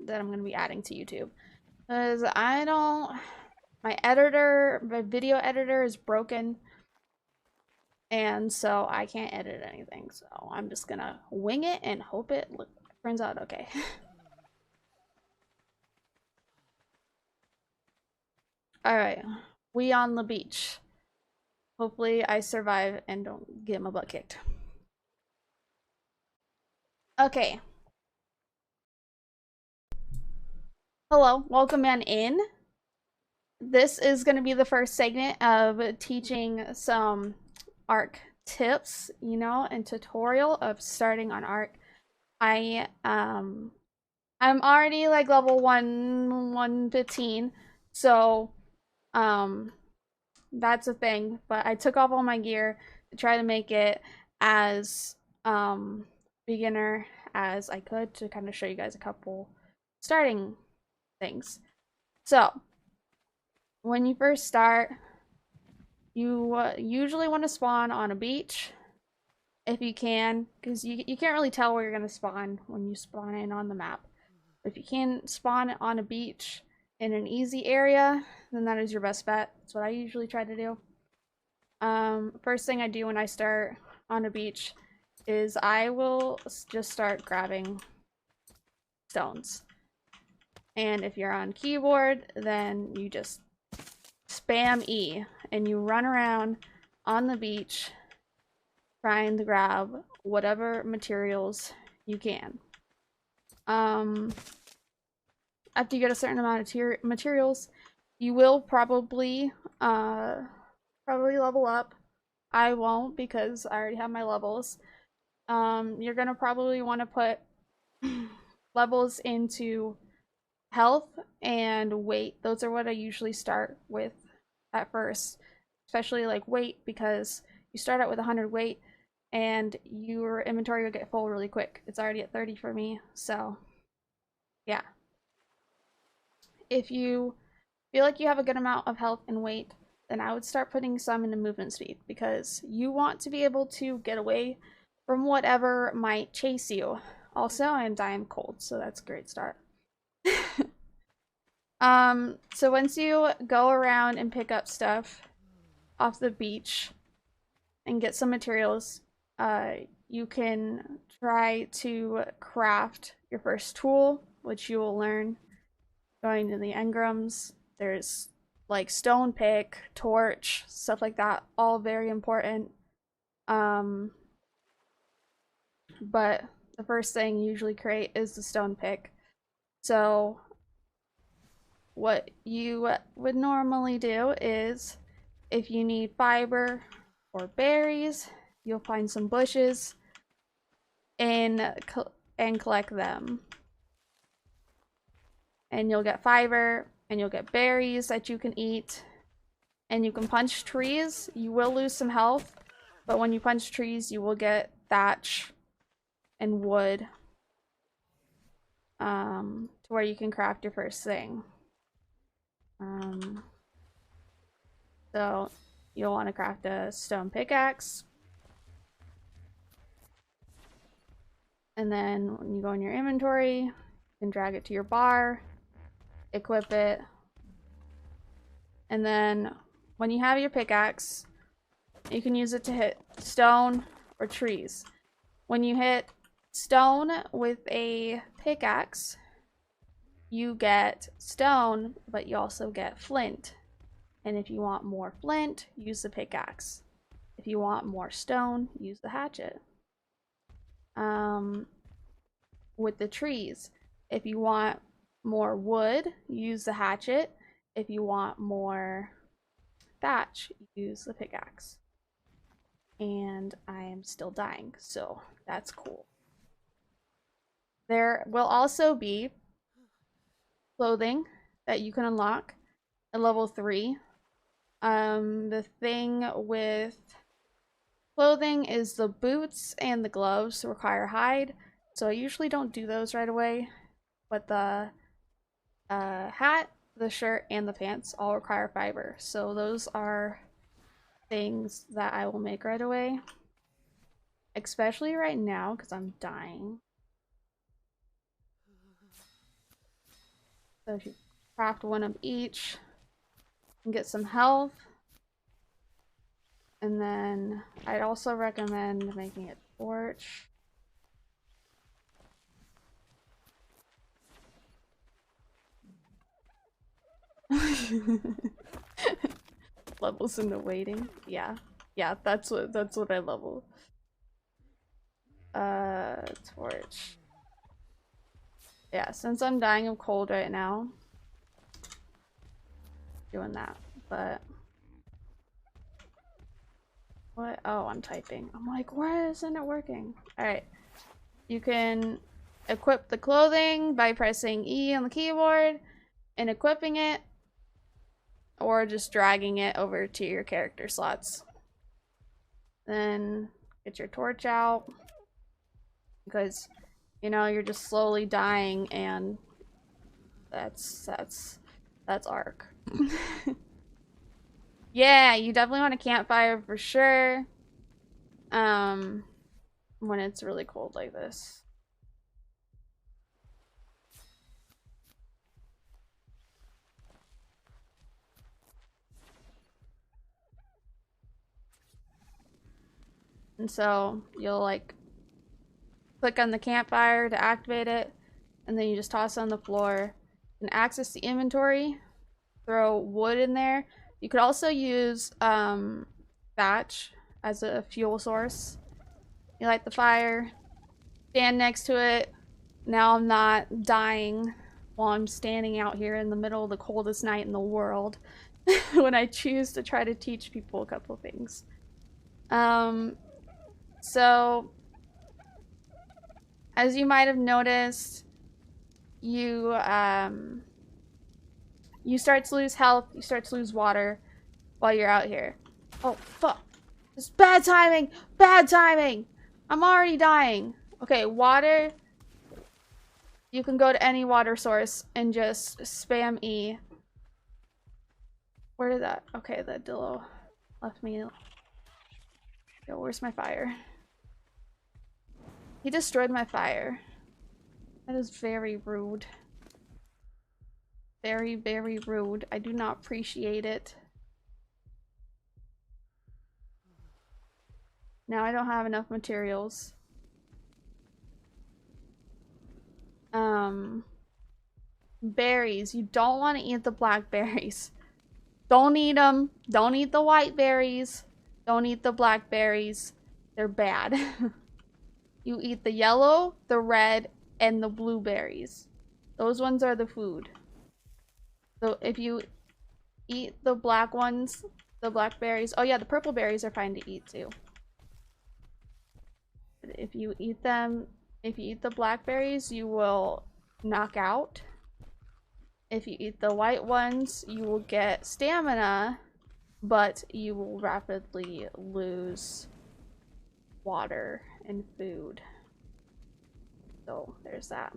that I'm going to be adding to YouTube. Because I don't... my video editor is broken. And so I can't edit anything. So I'm just going to wing it and hope it turns out okay. Alright. We on the beach. Hopefully I survive and don't get my butt kicked. Okay. Hello, welcome on in. This is going to be the first segment of teaching some ARC tips, you know, and tutorial of starting on ARC. I'm already like level 115, so that's a thing, but I took off all my gear to try to make it as beginner as I could to kind of show you guys a couple starting things. So when you first start, you usually want to spawn on a beach if you can, because you can't really tell where you're going to spawn when you spawn in on the map. But if you can spawn on a beach in an easy area, then that is your best bet. That's what I usually try to do. First thing I do when I start on a beach is I will just start grabbing stones. And if you're on keyboard, then you just spam E and you run around on the beach trying to grab whatever materials you can. After you get a certain amount of materials, you will probably level up. I won't because I already have my levels. You're gonna probably want to put levels into health and weight. Those are what I usually start with at first, especially like weight, because you start out with 100 weight and your inventory will get full really quick. It's already at 30 for me, so yeah. If you feel like you have a good amount of health and weight, then I would start putting some into movement speed, because you want to be able to get away from whatever might chase you. Also, I'm dying cold, so that's a great start. So once you go around and pick up stuff off the beach and get some materials, you can try to craft your first tool, which you will learn going to the engrams. There's like stone pick, torch, stuff like that, all very important. But the first thing you usually create is the stone pick. So what you would normally do is, if you need fiber or berries, you'll find some bushes and collect them. And you'll get fiber and you'll get berries that you can eat. And you can punch trees. You will lose some health, but when you punch trees, you will get thatch and wood to where you can craft your first thing. So you'll want to craft a stone pickaxe. And then when you go in your inventory, you can drag it to your bar, equip it. And then when you have your pickaxe, you can use it to hit stone or trees. When you hit stone with a pickaxe, you get stone, but you also get flint. And if you want more flint, use the pickaxe. If you want more stone, use the hatchet. With the trees, if you want more wood, use the hatchet. If you want more thatch, use the pickaxe. And I am still dying, so that's cool. There will also be clothing that you can unlock at level 3. The thing with clothing is the boots and the gloves require hide, so I usually don't do those right away, but the hat, the shirt, and the pants all require fiber, so those are things that I will make right away, especially right now because I'm dying. So if you craft one of each and get some health. And then I'd also recommend making a torch. Levels in the waiting. Yeah. Yeah, that's what I level. Torch. Yeah, since I'm dying of cold right now, doing that. But what? Oh, I'm typing. I'm like, why isn't it working? Alright. You can equip the clothing by pressing E on the keyboard and equipping it, or just dragging it over to your character slots. Then get your torch out, because you know you're just slowly dying, and that's arc. Yeah, you definitely want a campfire for sure. When it's really cold like this. And so you'll like click on the campfire to activate it, and then you just toss it on the floor and access the inventory, throw wood in there. You could also use thatch as a fuel source. You light the fire, stand next to it. Now I'm not dying while I'm standing out here in the middle of the coldest night in the world when I choose to try to teach people a couple things. So as you might have noticed, you start to lose health, you start to lose water while you're out here. Oh fuck. It's bad timing! Bad timing! I'm already dying. Okay, water. You can go to any water source and just spam E. Where did that? Okay, the Dillo left me. Yo, where's my fire? He destroyed my fire. That is very rude. Very, very rude. I do not appreciate it. Now I don't have enough materials. Berries. You don't want to eat the blackberries. Don't eat them. Don't eat the white berries. Don't eat the blackberries. They're bad. You eat the yellow, the red, and the blueberries. Those ones are the food. So if you eat the black ones, the blackberries. Oh yeah, the purple berries are fine to eat too. But if you eat them, if you eat the blackberries, you will knock out. If you eat the white ones, you will get stamina, but you will rapidly lose water and food. So there's that.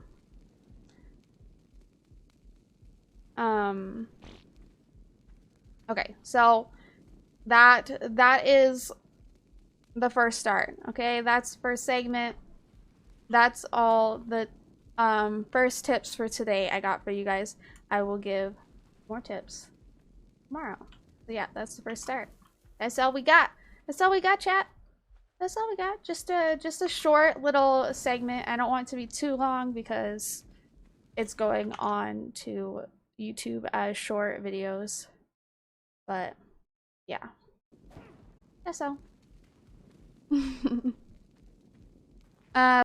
Okay, so that is the first start. Okay, that's first segment. That's all the first tips for today I got for you guys. I will give more tips tomorrow. So yeah, that's the first start. That's all we got. That's all we got, chat. That's all we got. Just a short little segment. I don't want it to be too long because it's going on to YouTube as short videos. But yeah. That's all.